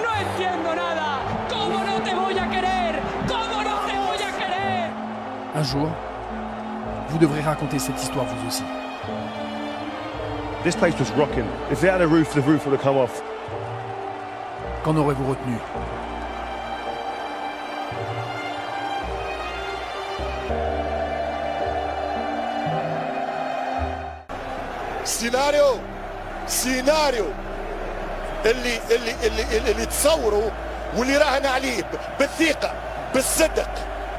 no entiendo nada. ¿Cómo no te voy a querer? ¿Cómo no te voy a querer? Un jour, vous devrez raconter cette histoire vous aussi. This place was rocking. If they had a roof, the roof would have come off. Qu'en aurez-vous retenu? سيناريو اللي تصوروا واللي راهن عليه بالثقة بالصدق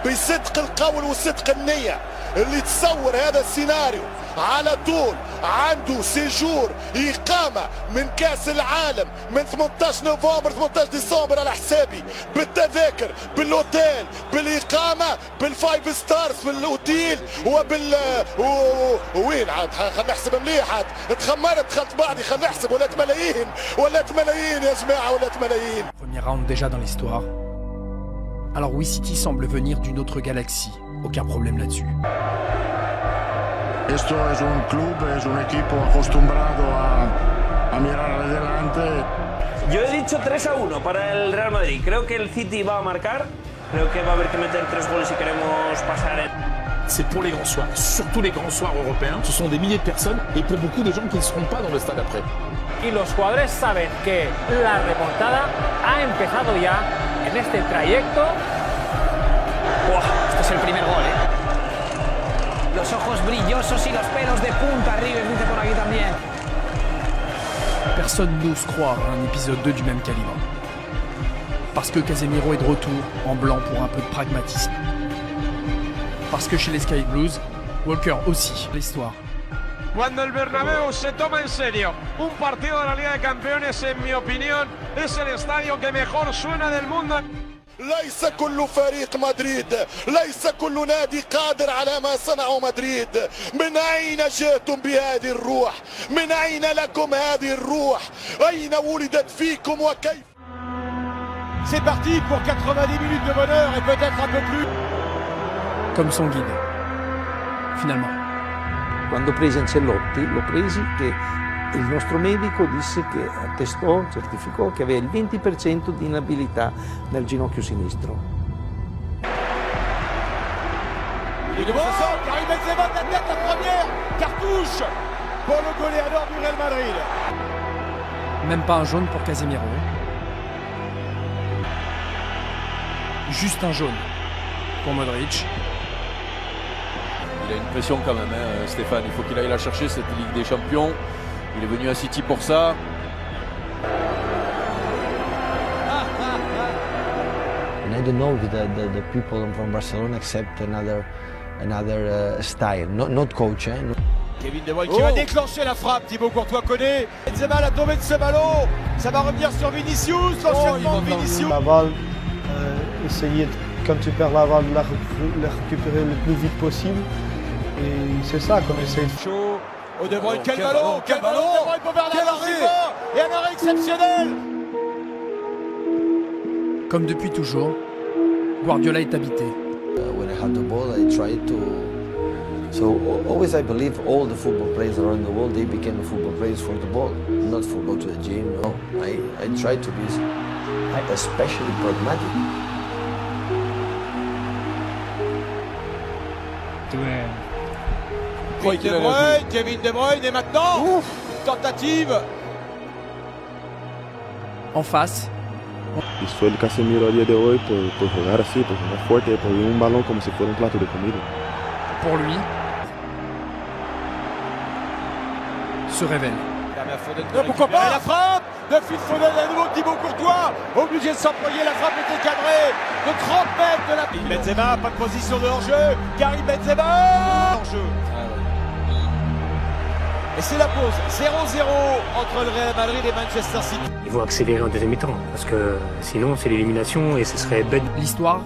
بصدق القول وصدق النية اللي تصور هذا السيناريو على طول عنده سيجور إقامة من كأس العالم من 18 نوفمبر 18 ديسمبر على حسابي بالتذاكر بالأوتيل بالإقامة بالفايف ستارز بالأوتيل وين عاد خلينا نحسب مليح عاد دخلت بعضي خلينا نحسب ولات ملايين يا جماعة ولات ملايين. Premier round déjà dans l'histoire. Alors oui, City semble venir d'une autre galaxie. Aucun problème là-dessus. Esto es un club, es un equipo acostumbrado a mirar adelante. Yo he dicho 3-1 para el Real Madrid. Creo que el City va a marcar. Creo que va a haber que meter 3 goles si queremos pasar. C'est pour les grands soirs, surtout les grands soirs européens. Ce sont des milliers de personnes et pour beaucoup de gens qui ne seront pas dans le stade après. Y los jugadores saben que la remontada ha empezado ya en este trayecto. Este es el primer gol, Los ojos brillosos y los pelos de punta, River dice por aquí también. Personne n'ose croire à un épisode 2 du même calibre. Parce que Casemiro est de retour en blanc pour un peu de pragmatisme. Parce que chez les Sky Blues, Walker aussi, l'histoire. Cuando el Bernabéu se toma en serio un partido de la Liga de Campeones, en mi opinión, es el estadio que mejor suena del mundo. ليس كل فريق مدريد ليس كل نادي قادر على ما صنعه مدريد من أين جئتم بهذه الروح من أين لكم هذه الروح أين ولدت فيكم وكيف. C'est parti pour 90 minutes de bonheur et peut-être un peu plus. Comme son guide. Finalement. Quando presi Ancelotti, l'ho presi che il nostro medico disse che attestò, certificò che aveva il 20% di inabilità nel ginocchio sinistro. Karim Benzema de la tête, la première cartouche pour le goleador du Real Madrid. Même pas un jaune pour Casemiro. Juste un jaune pour Modric. Il a une pression quand même, Stéphane. Il faut qu'il aille la chercher, cette Ligue des Champions. Il est venu à City pour ça. And I don't know if the people from Barcelona accept another style, not coach. Kevin De Bruyne qui va déclencher la frappe, Thibaut Courtois connaît. Benzema la tombée de ce ballon, ça va revenir sur Vinicius, l'enchaînement de Vinicius. La balle, essayer quand tu perds la balle, la récupérer le plus vite possible. Et c'est ça qu'on essaie de faire. Oh, De Bruyne, quel ballon, De Bruyne pour Bernardo Silva, et un arrêt exceptionnel. Comme depuis toujours, Guardiola est habité. When I had the ball, I tried to. So always I believe all the football players around the world, they became football players for the ball, not for go to the gym. No, I try to be especially pragmatic. Kevin De Bruyne et maintenant, tentative. En face. Isso foi do Casemiro a dia de hoje por jogar assim, por jogar forte, por um balão como se fosse plato de comida. Pour lui, se révèle. Pourquoi pas la frappe de Phil Foden à nouveau Thibaut Courtois, obligé de s'employer, la frappe était cadrée de 30 mètres de la... Benzema, pas de position de hors-jeu, Karim Benzema hors-jeu. Et c'est la pause, 0-0 entre le Real Madrid et Manchester City. Il faut accélérer en deuxième mi-temps, parce que sinon c'est l'élimination et ce serait bête. L'histoire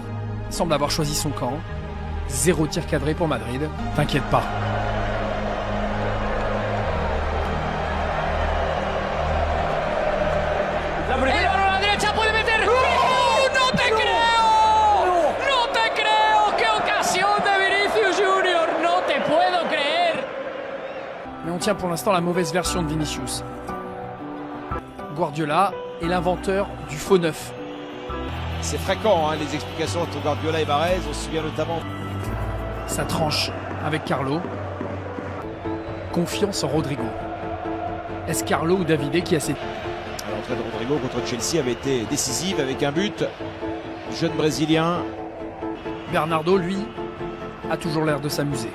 semble avoir choisi son camp. 0 tir cadré pour Madrid. T'inquiète pas. La primera a la derecha puede meter. ¡No te creo! ¡No te creo! ¡Qué ocasión de Vinicius Junior! ¡No te puedo creer! Mais on tient pour l'instant la mauvaise version de Vinicius. Guardiola est l'inventeur du faux neuf. C'est fréquent, hein, les explications entre Guardiola et Mahrez. On se souvient notamment. Ça tranche avec Carlo. Confiance en Rodrigo. Est-ce Carlo ou Davide qui a ses... L'entrée de Rodrigo contre Chelsea avait été décisive avec un but. Jeune Brésilien. Bernardo, lui, a toujours l'air de s'amuser.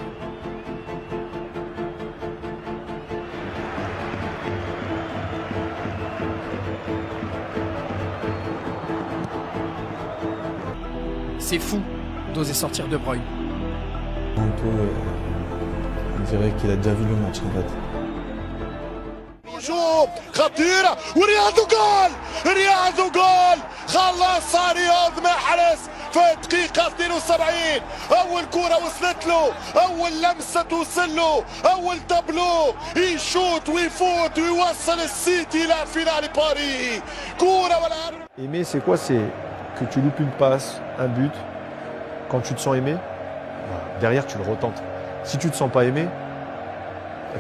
C'est fou d'oser sortir De Bruyne. Un peu, on dirait qu'il a déjà vu le match en fait. هجوم خطيرة ورياضو جول رياضو جول خلصها رياض محرز في الدقيقة 72 أول كرة وصلت له أول لمسة توصل له أول تابلو يشوط ويفوت ويوصل السيتي إلى فينال باريس كرة ولا Aimer, c'est quoi? C'est que tu loupes une passe, un but, quand tu te sens aimé, derrière tu le retentes. Si tu te sens pas aimé,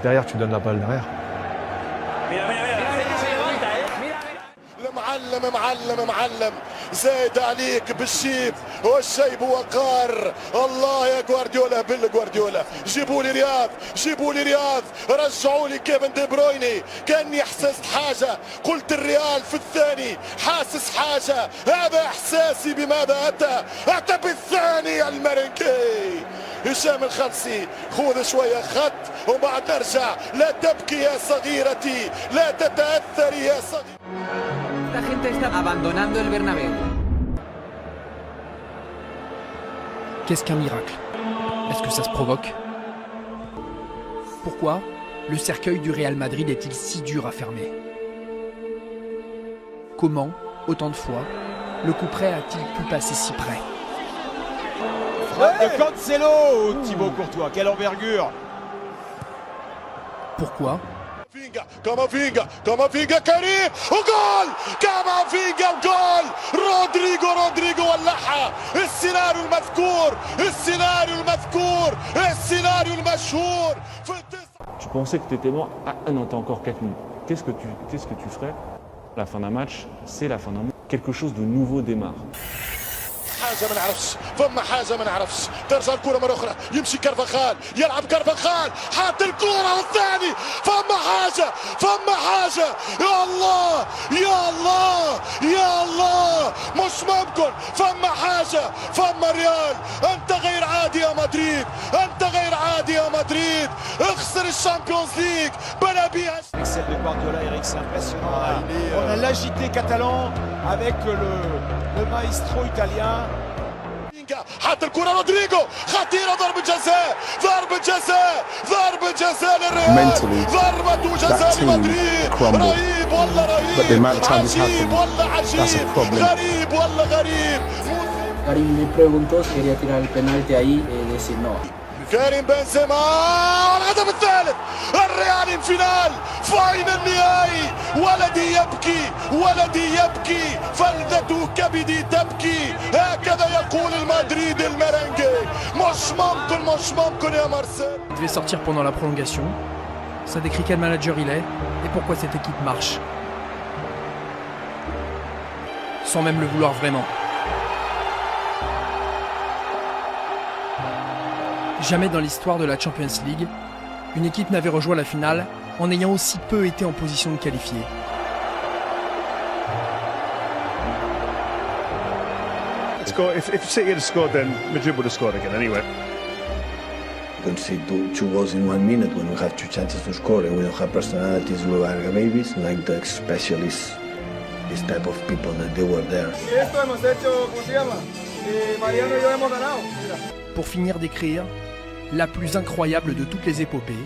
derrière tu donnes la balle derrière. المعلم زايد عليك بالشيب والشيب وقار الله يا جوارديولا بالجوارديولا جيبوا لي رياض رجعوا لي كيفن دي برويني كاني حسست حاجه قلت الريال في الثاني حاسس حاجه هذا احساسي بماذا اتى بالثاني المرنكي هشام الخلصي خذ شويه خط وبعد ارجع لا تبكي يا صغيرتي لا تتاثري يا صغيرتي. La gente está abandonando el Bernabéu. Qu'est-ce qu'un miracle? Est-ce que ça se provoque? Pourquoi le cercueil du Real Madrid est-il si dur à fermer? Comment, autant de fois, le coup près a-t-il pu passer si près? Frappe de Cancelo, Thibaut Courtois, quelle envergure! Pourquoi? كامافينجا كريم وجول كامافينجا وجول رودريجو ولعها السيناريو المشهور Tu pensais que tu étais mort? Ah non, t'as encore 4 minutes. Qu'est-ce que tu ferais? La fin d'un match, c'est la fin d'un match. Quelque chose de nouveau démarre. حاجه ما نعرفش ترجع الكره مره اخرى يمشي كارفاخال يلعب كارفاخال حاط الكره والثاني فما حاجه يا الله مش ممكن فما حاجه فما ريال انت غير عادي يا مدريد اخسر الشامبيونز ليج بلا بيها. Celle de Guardiola, Eric, c'est impressionnant. On a l'agité catalan avec le maestro italien. حتى الكرة رودريجو خطيرة ضربة جزاء للريال ضربة جزاء لمدريد رهيب والله عجيب غريب Karim me preguntó si quería tirar el penalti ahí y decir no. كريم بنزيما الهدف الثالث الريال انفينال فاينل النهائي ولدي يبكي فلذة كبدي تبكي هكذا يقول المدريد المرنجي مش ممكن يا مارسيل. Il devait sortir pendant la prolongation. Ça décrit quel manager il est et pourquoi cette équipe marche. Sans même le vouloir vraiment. Jamais dans l'histoire de la Champions League, une équipe n'avait rejoint la finale en ayant aussi peu été en position de qualifier. If City had scored, then Madrid would have scored again anyway. We could see two goals in 1 minute when we have 2 chances to score and we don't have personalities. We are babies, like the specialists, this type of people that they were there. Esto hemos hecho, ¿cómo se llama? Mariano y yo hemos ganado. Pour finir d'écrire la plus incroyable de toutes les épopées,